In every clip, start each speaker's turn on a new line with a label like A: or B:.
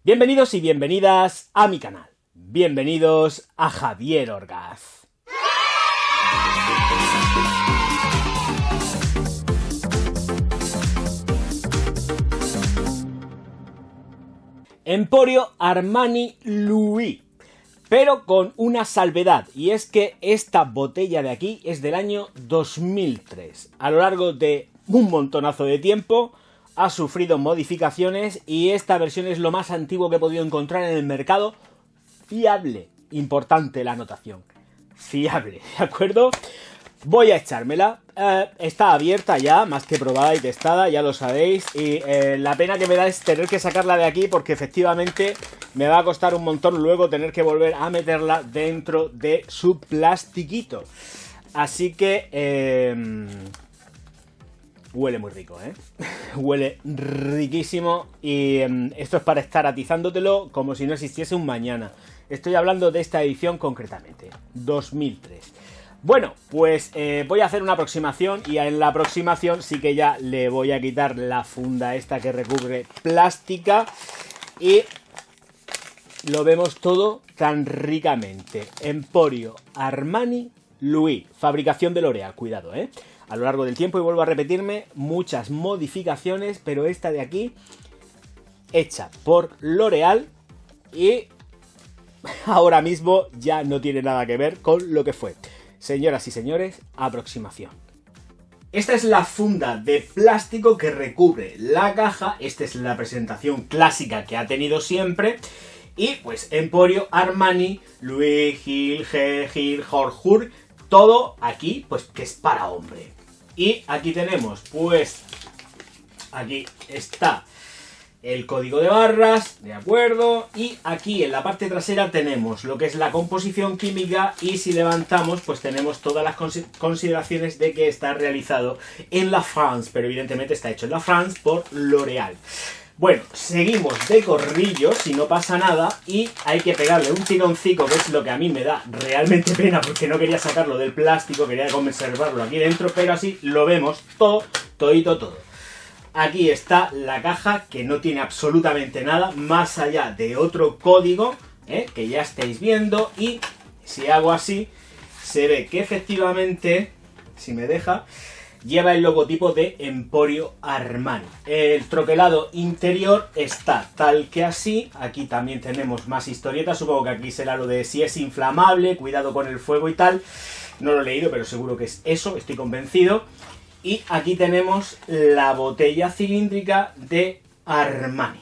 A: Bienvenidos y bienvenidas a mi canal. Bienvenidos a Javier Orgaz. Emporio Armani Louis, pero con una salvedad, y es que esta botella de aquí es del año 2003. A lo largo de un montonazo de tiempo ha sufrido modificaciones y esta versión es lo más antiguo que he podido encontrar en el mercado. Fiable, importante la anotación, fiable, ¿de acuerdo? Voy a echármela, está abierta ya, más que probada y testada, ya lo sabéis, y la pena que me da es tener que sacarla de aquí porque efectivamente me va a costar un montón luego tener que volver a meterla dentro de su plastiquito. Así que huele muy rico, huele riquísimo y esto es para estar atizándotelo como si no existiese un mañana. Estoy hablando de esta edición concretamente, 2003. Bueno, pues voy a hacer una aproximación y en la aproximación sí que ya le voy a quitar la funda esta que recubre plástica y lo vemos todo tan ricamente. Emporio Armani Louis, fabricación de L'Oréal, cuidado, a lo largo del tiempo, y vuelvo a repetirme, muchas modificaciones, pero esta de aquí, hecha por L'Oréal y ahora mismo ya no tiene nada que ver con lo que fue. Señoras y señores, aproximación. Esta es la funda de plástico que recubre la caja. Esta es la presentación clásica que ha tenido siempre. Y pues Emporio Armani, Louis, Hill, Hill, Jorjur, todo aquí pues que es para hombre. Y aquí tenemos pues, aquí está el código de barras, de acuerdo, y aquí en la parte trasera tenemos lo que es la composición química y si levantamos pues tenemos todas las consideraciones de que está realizado en la France, pero evidentemente está hecho en la France por L'Oréal. Bueno, seguimos de corrillo si no pasa nada y hay que pegarle un tironcico, que es lo que a mí me da realmente pena porque no quería sacarlo del plástico, quería conservarlo aquí dentro, pero así lo vemos todo. Aquí está la caja que no tiene absolutamente nada más allá de otro código que ya estáis viendo, y si hago así se ve que efectivamente, si me deja, lleva el logotipo de Emporio Armani. El troquelado interior está tal que así. Aquí también tenemos más historietas, supongo que aquí será lo de si es inflamable, cuidado con el fuego y tal. No lo he leído, pero seguro que es eso, estoy convencido. Y aquí tenemos la botella cilíndrica de Armani.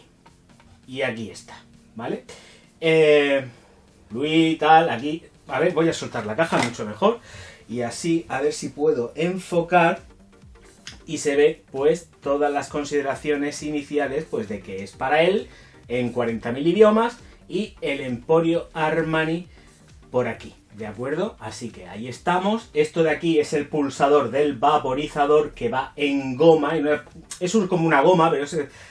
A: Y aquí está, ¿vale? Louis, tal, aquí. A ver, voy a soltar la caja, mucho mejor. Y así, a ver si puedo enfocar. Y se ve, pues, todas las consideraciones iniciales, pues, de que es para él, en 40.000 idiomas. Y el Emporio Armani por aquí. ¿De acuerdo? Así que ahí estamos. Esto de aquí es el pulsador del vaporizador que va en goma. Es como una goma, pero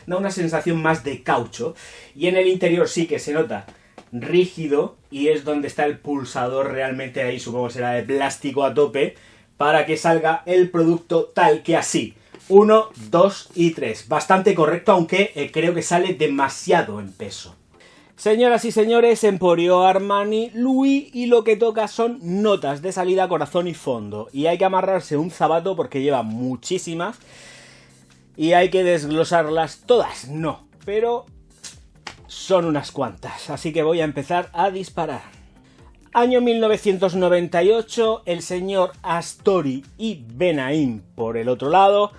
A: da una sensación más de caucho. Y en el interior sí que se nota rígido y es donde está el pulsador realmente ahí, supongo que será de plástico a tope, para que salga el producto tal que así. 1, 2 y 3. Bastante correcto, aunque creo que sale demasiado en peso. Señoras y señores, Emporio Armani Louis, y lo que toca son notas de salida, corazón y fondo. Y hay que amarrarse un zapato porque lleva muchísimas y hay que desglosarlas todas. No, pero son unas cuantas. Así que voy a empezar a disparar. Año 1998, el señor Astori y Benaim por el otro lado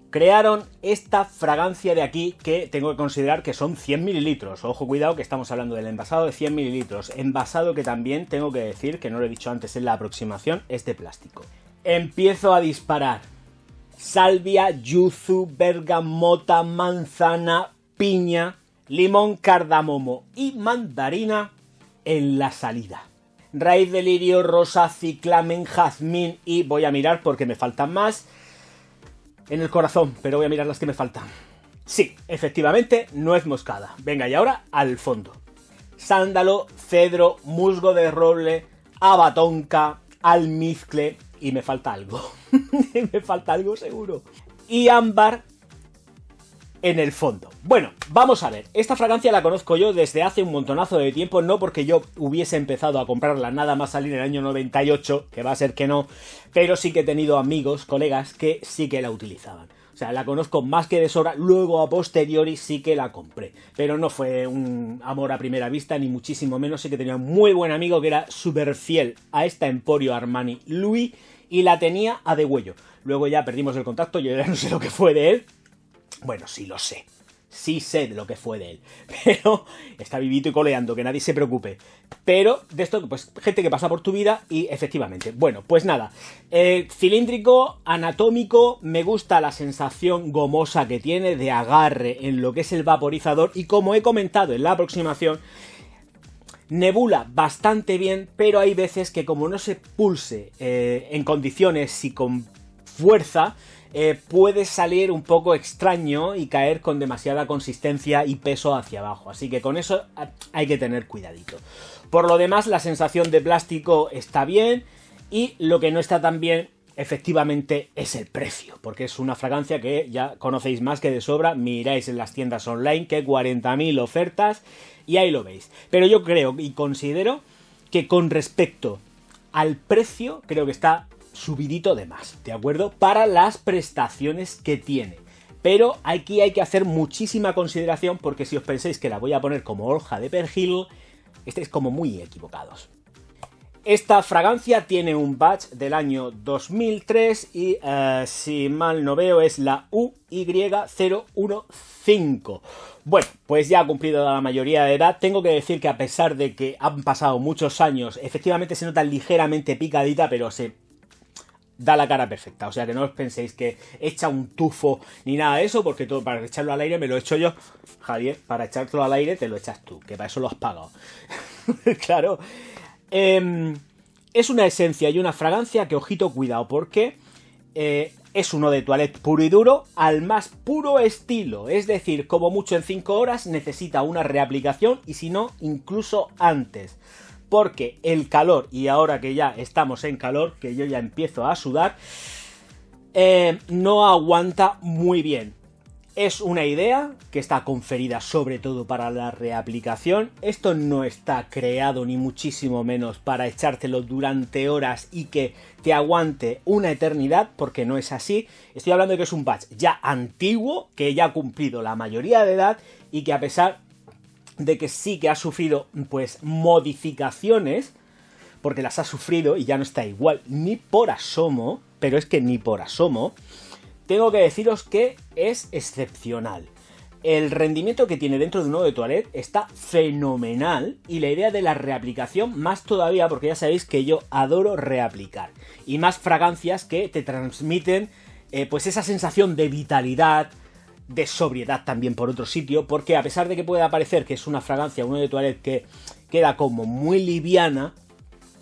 A: crearon esta fragancia de aquí que tengo que considerar que son 100 mililitros. Ojo, cuidado, que estamos hablando del envasado de 100 mililitros. Envasado que también tengo que decir, que no lo he dicho antes en la aproximación, es de plástico. Empiezo a disparar. Salvia, yuzu, bergamota, manzana, piña, limón, cardamomo y mandarina en la salida. Raíz de lirio, rosa, ciclamen, jazmín y voy a mirar porque me faltan más. En el corazón, pero voy a mirar las que me faltan. Sí, efectivamente, nuez moscada. Venga, y ahora al fondo. Sándalo, cedro, musgo de roble, abatonca, almizcle y me falta algo. Me falta algo seguro. Y ámbar en el fondo. Bueno, vamos a ver. Esta fragancia la conozco yo desde hace un montonazo de tiempo, no porque yo hubiese empezado a comprarla nada más salir en el año 98, que va a ser que no, pero sí que he tenido amigos, colegas, que sí que la utilizaban. O sea, la conozco más que de sobra, luego a posteriori sí que la compré. Pero no fue un amor a primera vista, ni muchísimo menos. Sí que tenía un muy buen amigo que era súper fiel a esta Emporio Armani Louis y la tenía a degüello. Luego ya perdimos el contacto, yo ya no sé lo que fue de él. Bueno, sí lo sé. Sí sé de lo que fue de él. Pero está vivito y coleando, que nadie se preocupe. Pero de esto, pues gente que pasa por tu vida y efectivamente. Bueno, pues nada. Cilíndrico, anatómico, me gusta la sensación gomosa que tiene de agarre en lo que es el vaporizador. Y como he comentado en la aproximación, nebula bastante bien, pero hay veces que como no se pulse en condiciones y con fuerza, puede salir un poco extraño y caer con demasiada consistencia y peso hacia abajo. Así que con eso hay que tener cuidadito. Por lo demás, la sensación de plástico está bien y lo que no está tan bien, efectivamente, es el precio. Porque es una fragancia que ya conocéis más que de sobra. Miráis en las tiendas online que 40.000 ofertas y ahí lo veis. Pero yo creo y considero que con respecto al precio, creo que está subidito de más, ¿de acuerdo? Para las prestaciones que tiene. Pero aquí hay que hacer muchísima consideración porque si os pensáis que la voy a poner como hoja de perejil, estáis como muy equivocados. Esta fragancia tiene un batch del año 2003 y si mal no veo es la UY015. Bueno, pues ya ha cumplido la mayoría de edad. Tengo que decir que a pesar de que han pasado muchos años, efectivamente se nota ligeramente picadita, pero se da la cara perfecta, o sea que no os penséis que echa un tufo ni nada de eso, porque todo para echarlo al aire me lo he hecho yo. Javier, para echarlo al aire te lo echas tú, que para eso lo has pagado. Claro. Es una esencia y una fragancia que, ojito, cuidado, porque es uno de toilette puro y duro al más puro estilo. Es decir, como mucho en 5 horas necesita una reaplicación y si no, incluso antes. Porque el calor, y ahora que ya estamos en calor, que yo ya empiezo a sudar, no aguanta muy bien. Es una idea que está conferida sobre todo para la reaplicación. Esto no está creado ni muchísimo menos para echártelo durante horas y que te aguante una eternidad, porque no es así. Estoy hablando de que es un batch ya antiguo, que ya ha cumplido la mayoría de edad y que a pesar de que sí que ha sufrido pues modificaciones, porque las ha sufrido y ya no está igual ni por asomo, pero es que ni por asomo, tengo que deciros que es excepcional. El rendimiento que tiene dentro de un eau de toilette está fenomenal y la idea de la reaplicación más todavía, porque ya sabéis que yo adoro reaplicar y más fragancias que te transmiten pues esa sensación de vitalidad, de sobriedad también por otro sitio, porque a pesar de que pueda parecer que es una fragancia, un eau de toilette que queda como muy liviana,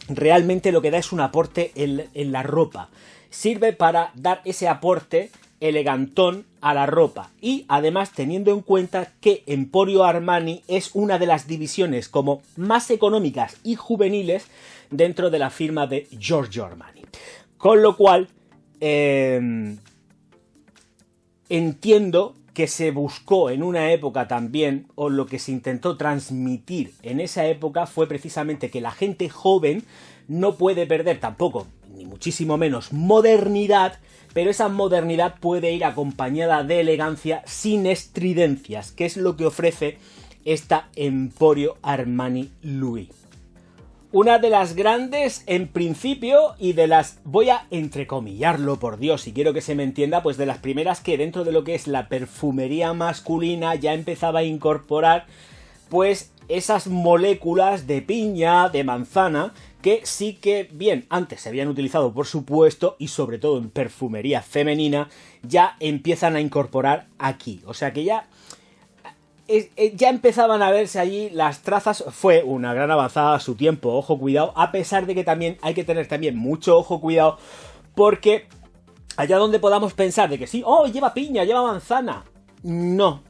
A: realmente lo que da es un aporte en la ropa. Sirve para dar ese aporte elegantón a la ropa y además teniendo en cuenta que Emporio Armani es una de las divisiones como más económicas y juveniles dentro de la firma de Giorgio Armani. Con lo cual entiendo que se buscó en una época también, o lo que se intentó transmitir en esa época fue precisamente que la gente joven no puede perder tampoco, ni muchísimo menos, modernidad, pero esa modernidad puede ir acompañada de elegancia sin estridencias, que es lo que ofrece esta Emporio Armani Louis. Una de las grandes, en principio, y de las, voy a entrecomillarlo por Dios, y quiero que se me entienda, pues de las primeras que dentro de lo que es la perfumería masculina ya empezaba a incorporar, pues esas moléculas de piña, de manzana, que sí que, bien, antes se habían utilizado, por supuesto, y sobre todo en perfumería femenina, ya empiezan a incorporar aquí. O sea que ya empezaban a verse allí las trazas. Fue una gran avanzada a su tiempo, ojo, cuidado, a pesar de que también hay que tener también mucho ojo, cuidado, porque allá donde podamos pensar de que sí, oh, lleva piña, lleva manzana, no,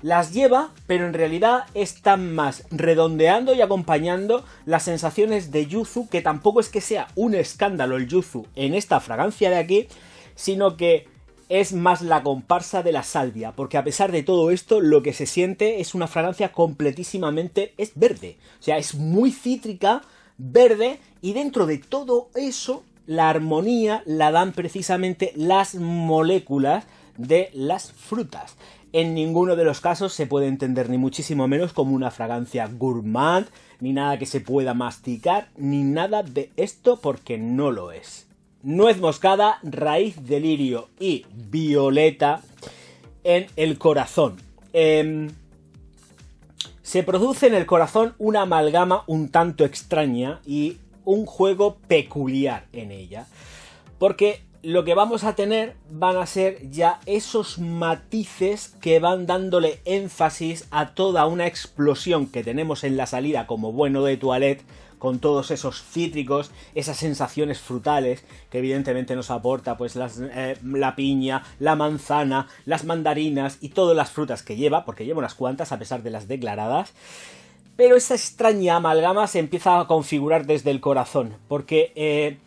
A: las lleva, pero en realidad están más redondeando y acompañando las sensaciones de yuzu, que tampoco es que sea un escándalo el yuzu en esta fragancia de aquí, sino que es más la comparsa de la salvia, porque a pesar de todo esto, lo que se siente es una fragancia completísimamente es verde. O sea, es muy cítrica, verde, y dentro de todo eso, la armonía la dan precisamente las moléculas de las frutas. En ninguno de los casos se puede entender ni muchísimo menos como una fragancia gourmand, ni nada que se pueda masticar, ni nada de esto, porque no lo es. Nuez moscada, raíz de lirio y violeta en el corazón. Se produce en el corazón una amalgama un tanto extraña y un juego peculiar en ella. Porque lo que vamos a tener van a ser ya esos matices que van dándole énfasis a toda una explosión que tenemos en la salida como bueno de toilette, con todos esos cítricos, esas sensaciones frutales que evidentemente nos aporta pues la piña, la manzana, las mandarinas y todas las frutas que lleva, porque lleva unas cuantas a pesar de las declaradas. Pero esa extraña amalgama se empieza a configurar desde el corazón, porque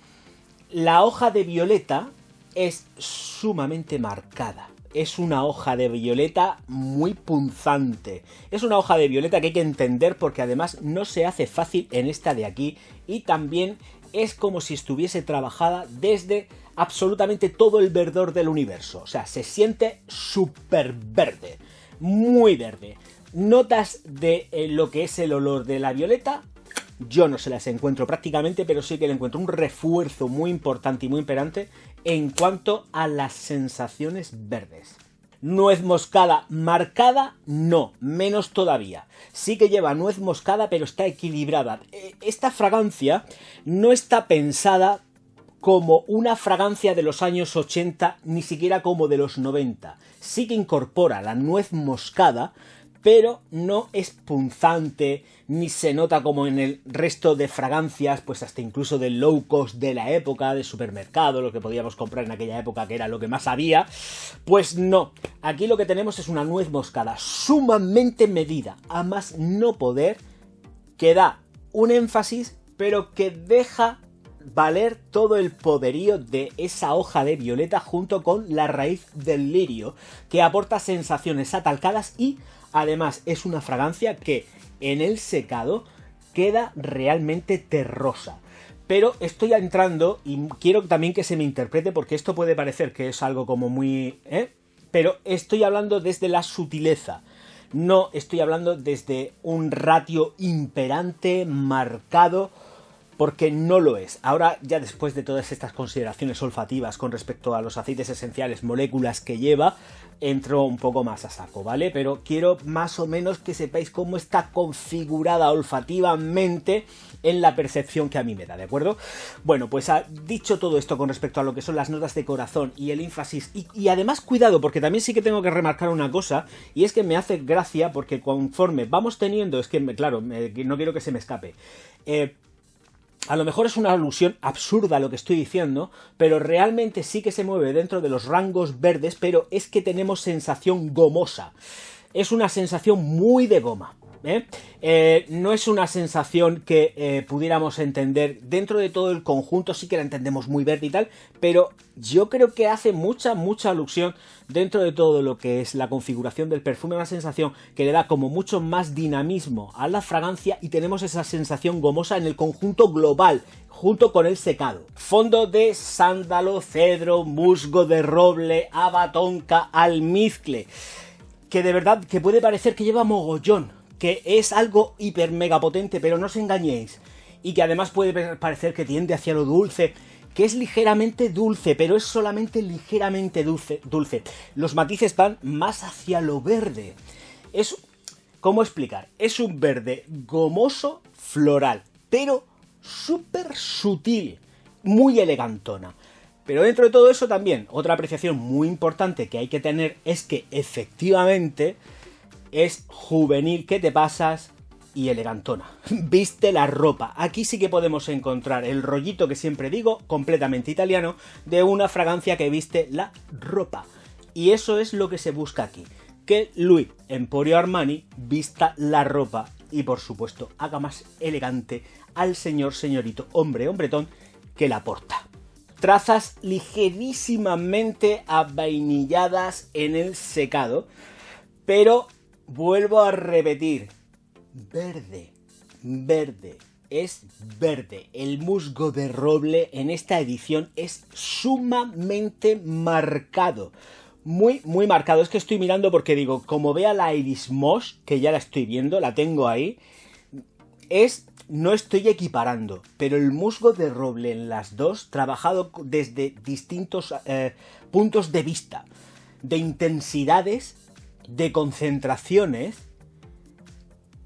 A: la hoja de violeta es sumamente marcada. Es una hoja de violeta muy punzante. Es una hoja de violeta que hay que entender porque además no se hace fácil en esta de aquí. Y también es como si estuviese trabajada desde absolutamente todo el verdor del universo. O sea, se siente súper verde. Muy verde. Notas de lo que es el olor de la violeta. Yo no se las encuentro prácticamente, pero sí que le encuentro un refuerzo muy importante y muy imperante en cuanto a las sensaciones verdes. Nuez moscada marcada, no, menos todavía. Sí que lleva nuez moscada, pero está equilibrada. Esta fragancia no está pensada como una fragancia de los años 80, ni siquiera como de los 90. Sí que incorpora la nuez moscada, pero no es punzante, ni se nota como en el resto de fragancias, pues hasta incluso del low cost de la época, de supermercado, lo que podíamos comprar en aquella época, que era lo que más había. Pues no, aquí lo que tenemos es una nuez moscada sumamente medida, a más no poder, que da un énfasis, pero que deja valer todo el poderío de esa hoja de violeta junto con la raíz del lirio, que aporta sensaciones atalcadas y además es una fragancia que en el secado queda realmente terrosa. Pero estoy entrando y quiero también que se me interprete porque esto puede parecer que es algo como muy... Pero estoy hablando desde la sutileza. No estoy hablando desde un ratio imperante, marcado, porque no lo es. Ahora, ya después de todas estas consideraciones olfativas con respecto a los aceites esenciales, moléculas que lleva, entro un poco más a saco, ¿vale? Pero quiero más o menos que sepáis cómo está configurada olfativamente en la percepción que a mí me da, ¿de acuerdo? Bueno, pues dicho todo esto con respecto a lo que son las notas de corazón y el énfasis, y además cuidado, porque también sí que tengo que remarcar una cosa, y es que me hace gracia porque conforme vamos teniendo, es que, claro, no quiero que se me escape, a lo mejor es una alusión absurda lo que estoy diciendo, pero realmente sí que se mueve dentro de los rangos verdes, pero es que tenemos sensación gomosa. Es una sensación muy de goma. No es una sensación que pudiéramos entender dentro de todo el conjunto, sí que la entendemos muy verde y tal, pero yo creo que hace mucha alusión dentro de todo lo que es la configuración del perfume, una sensación que le da como mucho más dinamismo a la fragancia y tenemos esa sensación gomosa en el conjunto global, junto con el secado. Fondo de sándalo, cedro, musgo de roble, haba tonka, almizcle, que de verdad que puede parecer que lleva mogollón, que es algo hiper mega potente, pero no os engañéis, y que además puede parecer que tiende hacia lo dulce, que es ligeramente dulce, pero es solamente ligeramente dulce. Los matices van más hacia lo verde. ¿Cómo explicar? Es un verde gomoso floral, pero súper sutil, muy elegantona. Pero dentro de todo eso también, otra apreciación muy importante que hay que tener es que efectivamente es juvenil, que te pasas, y elegantona. Viste la ropa. Aquí sí que podemos encontrar el rollito que siempre digo, completamente italiano, de una fragancia que viste la ropa. Y eso es lo que se busca aquí. Que Louis Emporio Armani vista la ropa y, por supuesto, haga más elegante al señorito, hombretón que la porta. trazas ligerísimamente avainilladas en el secado, pero vuelvo a repetir, verde, verde, es verde. El musgo de roble en esta edición es sumamente marcado. Muy, muy marcado. Es que estoy mirando porque digo, como vea la Iris Moss, que ya la estoy viendo, la tengo ahí, no estoy equiparando, pero el musgo de roble en las dos, trabajado desde distintos puntos de vista, de intensidades, de concentraciones,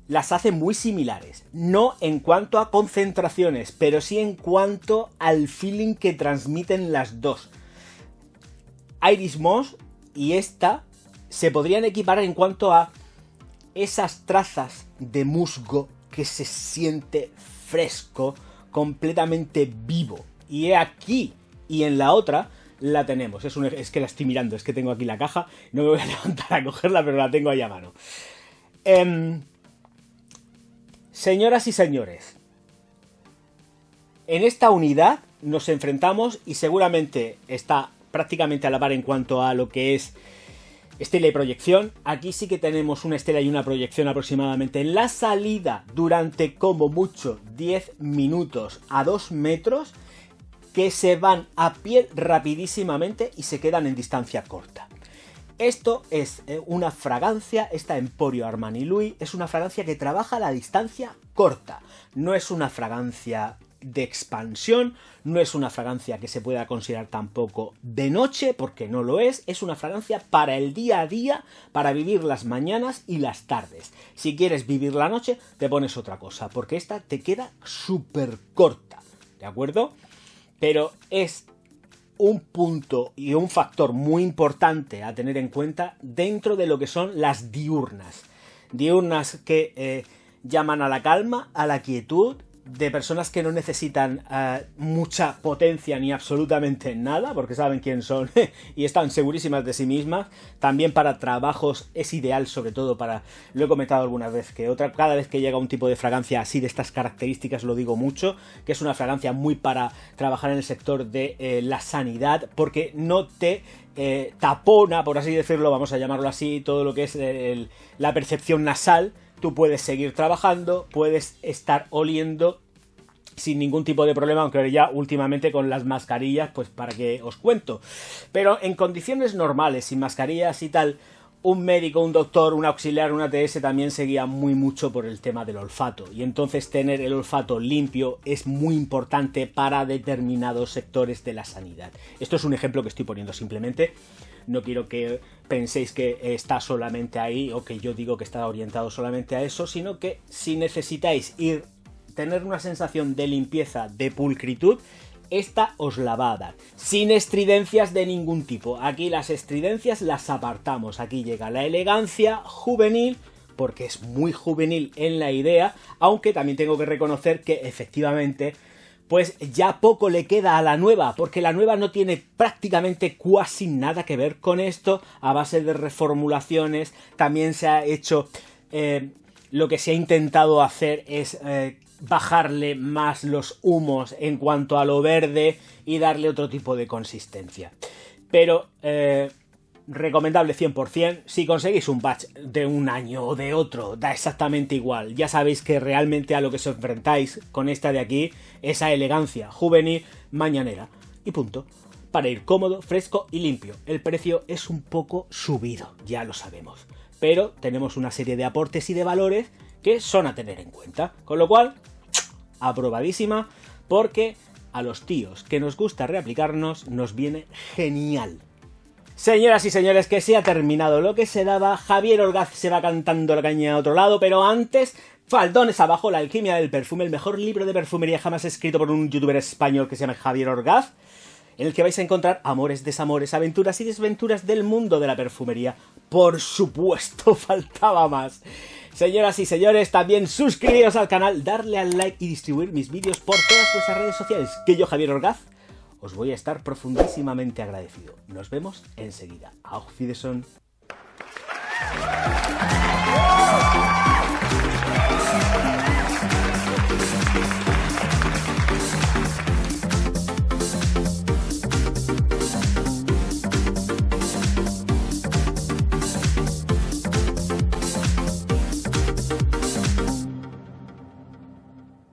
A: las hace muy similares. No en cuanto a concentraciones, pero sí en cuanto al feeling que transmiten las dos. Iris Moss y esta se podrían equiparar en cuanto a esas trazas de musgo que se siente fresco, completamente vivo. Y aquí y en la otra la tenemos. Es que la estoy mirando, es que tengo aquí la caja, no me voy a levantar a cogerla, pero la tengo ahí a mano. Señoras y señores, en esta unidad nos enfrentamos y seguramente está prácticamente a la par en cuanto a lo que es estela y proyección. Aquí sí que tenemos una estela y una proyección aproximadamente en la salida durante como mucho 10 minutos a 2 metros, que se van a pie rapidísimamente y se quedan en distancia corta. Esto es una fragancia, esta Emporio Armani Louis, es una fragancia que trabaja a la distancia corta. No es una fragancia de expansión, no es una fragancia que se pueda considerar tampoco de noche, porque no lo es una fragancia para el día a día, para vivir las mañanas y las tardes. Si quieres vivir la noche, te pones otra cosa, porque esta te queda súper corta, ¿de acuerdo? Pero es un punto y un factor muy importante a tener en cuenta dentro de lo que son las diurnas. Diurnas que llaman a la calma, a la quietud, de personas que no necesitan mucha potencia ni absolutamente nada, porque saben quién son y están segurísimas de sí mismas. También para trabajos es ideal, sobre todo para, lo he comentado alguna vez que otra, cada vez que llega un tipo de fragancia así de estas características lo digo mucho, que es una fragancia muy para trabajar en el sector de la sanidad, porque no te tapona, por así decirlo, vamos a llamarlo así, todo lo que es la percepción nasal. Tú puedes seguir trabajando, puedes estar oliendo sin ningún tipo de problema, aunque ya últimamente con las mascarillas, pues para qué os cuento. Pero en condiciones normales, sin mascarillas y tal, un médico, un doctor, un auxiliar, un ATS también seguía muy mucho por el tema del olfato. Y entonces tener el olfato limpio es muy importante para determinados sectores de la sanidad. Esto es un ejemplo que estoy poniendo simplemente. No quiero que penséis que está solamente ahí o que yo digo que está orientado solamente a eso, sino que si necesitáis tener una sensación de limpieza, de pulcritud, esta os la va a dar. Sin estridencias de ningún tipo. Aquí las estridencias las apartamos. Aquí llega la elegancia juvenil, porque es muy juvenil en la idea, aunque también tengo que reconocer que efectivamente pues ya poco le queda a la nueva, porque la nueva no tiene prácticamente casi nada que ver con esto, a base de reformulaciones. También se ha hecho, lo que se ha intentado hacer es bajarle más los humos en cuanto a lo verde y darle otro tipo de consistencia. Pero recomendable 100%. Si conseguís un batch de un año o de otro, da exactamente igual. Ya sabéis que realmente a lo que os enfrentáis con esta de aquí, esa elegancia juvenil mañanera. Y punto. Para ir cómodo, fresco y limpio. El precio es un poco subido, ya lo sabemos. Pero tenemos una serie de aportes y de valores que son a tener en cuenta. Con lo cual, aprobadísima, porque a los tíos que nos gusta reaplicarnos nos viene genial. Señoras y señores, que se ha terminado lo que se daba. Javier Orgaz se va cantando la caña a otro lado, pero antes, faldones abajo, La alquimia del perfume, el mejor libro de perfumería jamás escrito por un youtuber español que se llama Javier Orgaz, en el que vais a encontrar amores, desamores, aventuras y desventuras del mundo de la perfumería. Por supuesto, faltaba más. Señoras y señores, también suscribiros al canal, darle al like y distribuir mis vídeos por todas vuestras redes sociales, que yo, Javier Orgaz, os voy a estar profundísimamente agradecido. Nos vemos enseguida. Auf Wiedersehen.